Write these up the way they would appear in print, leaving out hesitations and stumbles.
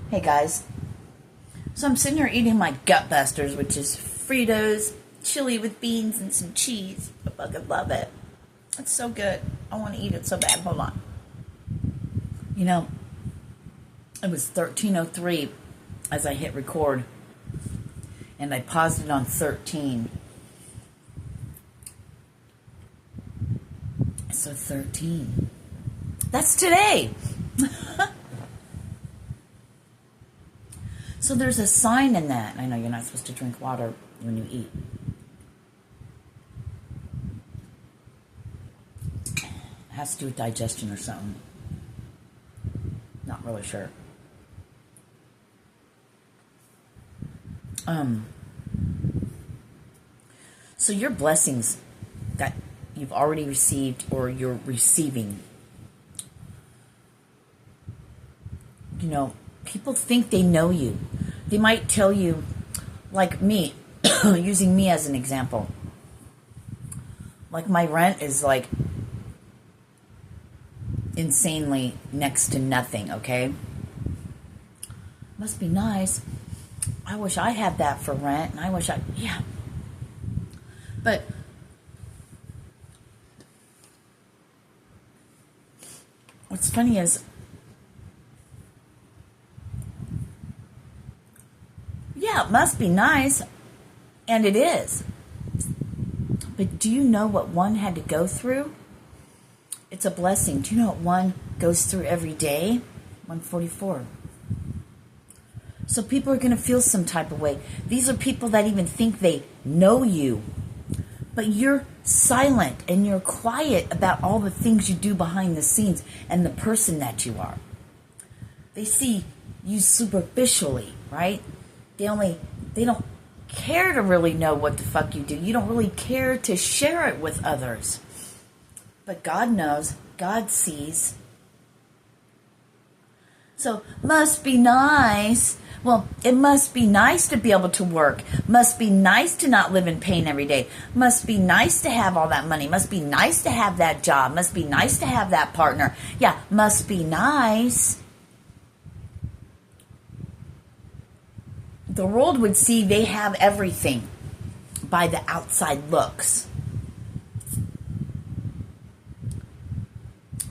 Hey guys, so I'm sitting here eating my gut busters, which is Fritos, chili with beans and some cheese. I fucking love it. It's so good. I want to eat it so bad. Hold on. You know, it was 13:03 as I hit record, and I paused it on 13. So 13. That's today. So there's a sign in that. I know you're not supposed to drink water when you eat. It has to do with digestion or something. Not really sure. So your blessings that you've already received or you're receiving, you know, people think they know you. They might tell you, like me, using me as an example. Like my rent is like insanely next to nothing, okay? Must be nice. I wish I had that for rent, and I wish yeah. But what's funny is, yeah, it must be nice, and it is. But do you know what one had to go through? It's a blessing. Do you know what one goes through every day? 144. So people are going to feel some type of way. These are people that even think they know you. But you're silent and you're quiet about all the things you do behind the scenes and the person that you are. They see you superficially, right? They don't care to really know what the fuck you do. You don't really care to share it with others. But God knows, God sees. So, must be nice. Well, it must be nice to be able to work. Must be nice to not live in pain every day. Must be nice to have all that money. Must be nice to have that job. Must be nice to have that partner. Yeah, must be nice. The world would see they have everything by the outside looks.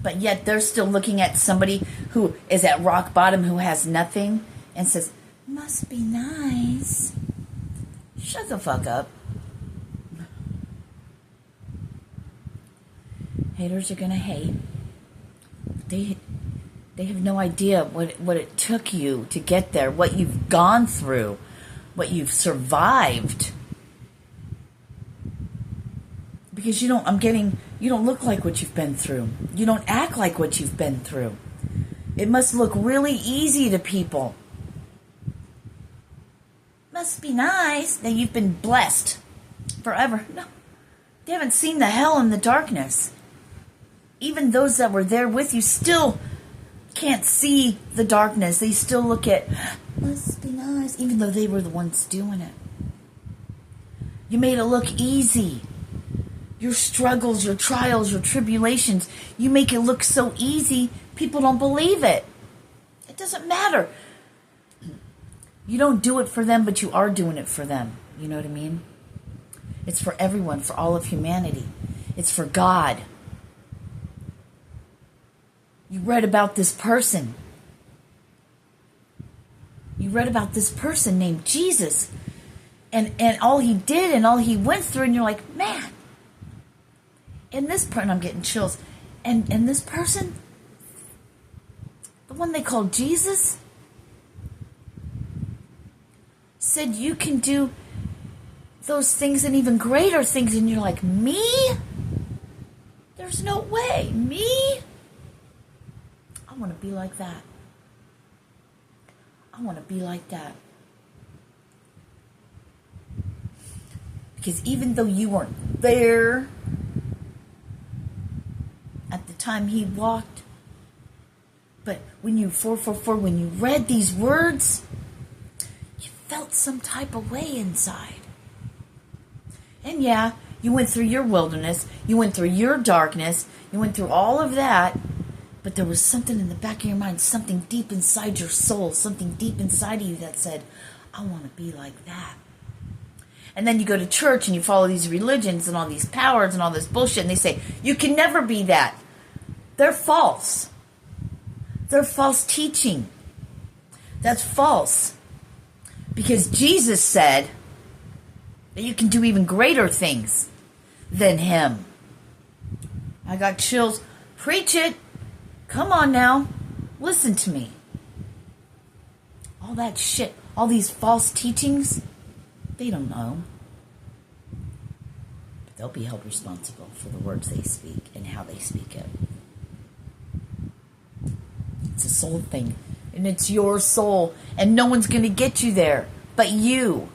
But yet they're still looking at somebody who is at rock bottom, who has nothing, and says, must be nice. Shut the fuck up. Haters are going to hate. They have no idea what it took you to get there, what you've gone through, what you've survived. Because you don't look like what you've been through. You don't act like what you've been through. It must look really easy to people. Must be nice that you've been blessed forever. No, they haven't seen the hell and the darkness. Even those that were there with you still can't see the darkness. They still look at, must be nice, even though they were the ones doing it. You made it look easy. Your struggles, your trials, your tribulations, you make it look so easy, people don't believe it. It doesn't matter. You don't do it for them, but you are doing it for them. You know what I mean? It's for everyone, for all of humanity. It's for God. You read about this person. You read about this person named Jesus. And all he did and all he went through, and you're like, man. And this person, I'm getting chills. And this person, the one they called Jesus, said you can do those things and even greater things. And you're like, me? There's no way. Me? I want to be like that. I want to be like that. Because even though you weren't there at the time he walked, but when you 444, when you read these words, you felt some type of way inside. And yeah, you went through your wilderness, you went through your darkness, you went through all of that, But there was something in the back of your mind, something deep inside your soul, something deep inside of you that said, I want to be like that. And then you go to church and you follow these religions and all these powers and all this bullshit, and they say, you can never be that. They're false. They're false teaching. That's false. Because Jesus said that you can do even greater things than him. I got chills. Preach it. Come on now. Listen to me. All that shit, all these false teachings, they don't know. But they'll be held responsible for the words they speak and how they speak it. It's a soul thing. And it's your soul. And no one's going to get you there but you.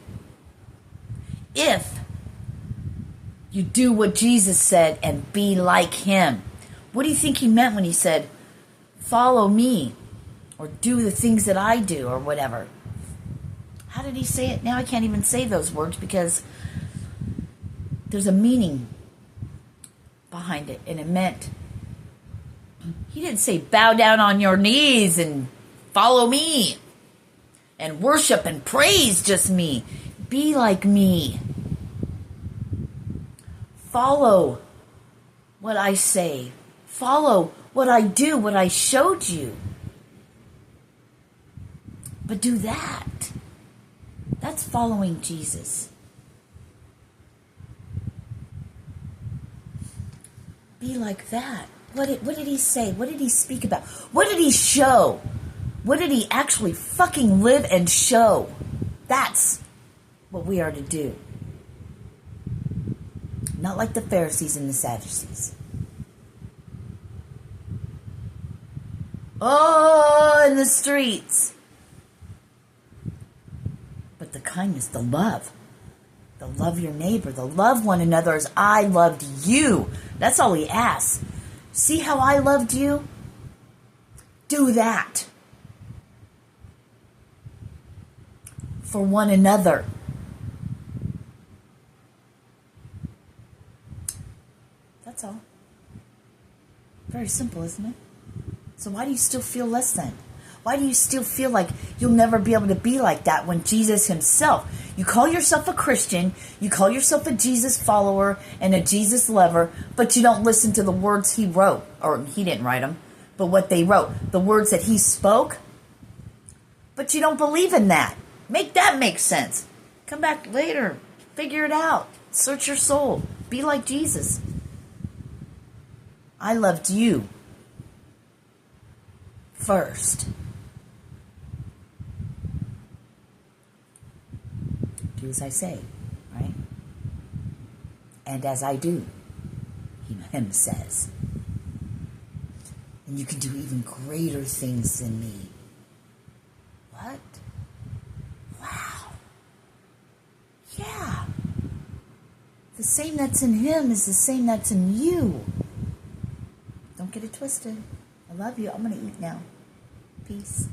If you do what Jesus said and be like him. What do you think he meant when he said, follow me, or do the things that I do, or whatever? How did he say it? Now I can't even say those words because there's a meaning behind it, and it meant, he didn't say bow down on your knees and follow me and worship and praise just me. Be like me. Follow what I say. Follow what I do, what I showed you. But do that. That's following Jesus. Be like that. What did he say? What did he speak about? What did he show? What did he actually fucking live and show? That's what we are to do. Not like the Pharisees and the Sadducees. Oh, in the streets. But the kindness, the love your neighbor, the love one another as I loved you. That's all he asks. See how I loved you? Do that. For one another. That's all. Very simple, isn't it? So why do you still feel less than? Why do you still feel like you'll never be able to be like that when Jesus himself, you call yourself a Christian, you call yourself a Jesus follower and a Jesus lover, but you don't listen to the words he wrote, or he didn't write them, but what they wrote, the words that he spoke, but you don't believe in that. Make that make sense. Come back later. Figure it out. Search your soul. Be like Jesus. I loved you first. Do as I say, right? And as I do, him says. And you can do even greater things than me. What? Wow. Yeah. The same that's in him is the same that's in you. Don't get it twisted. I love you. I'm going to eat now. Peace.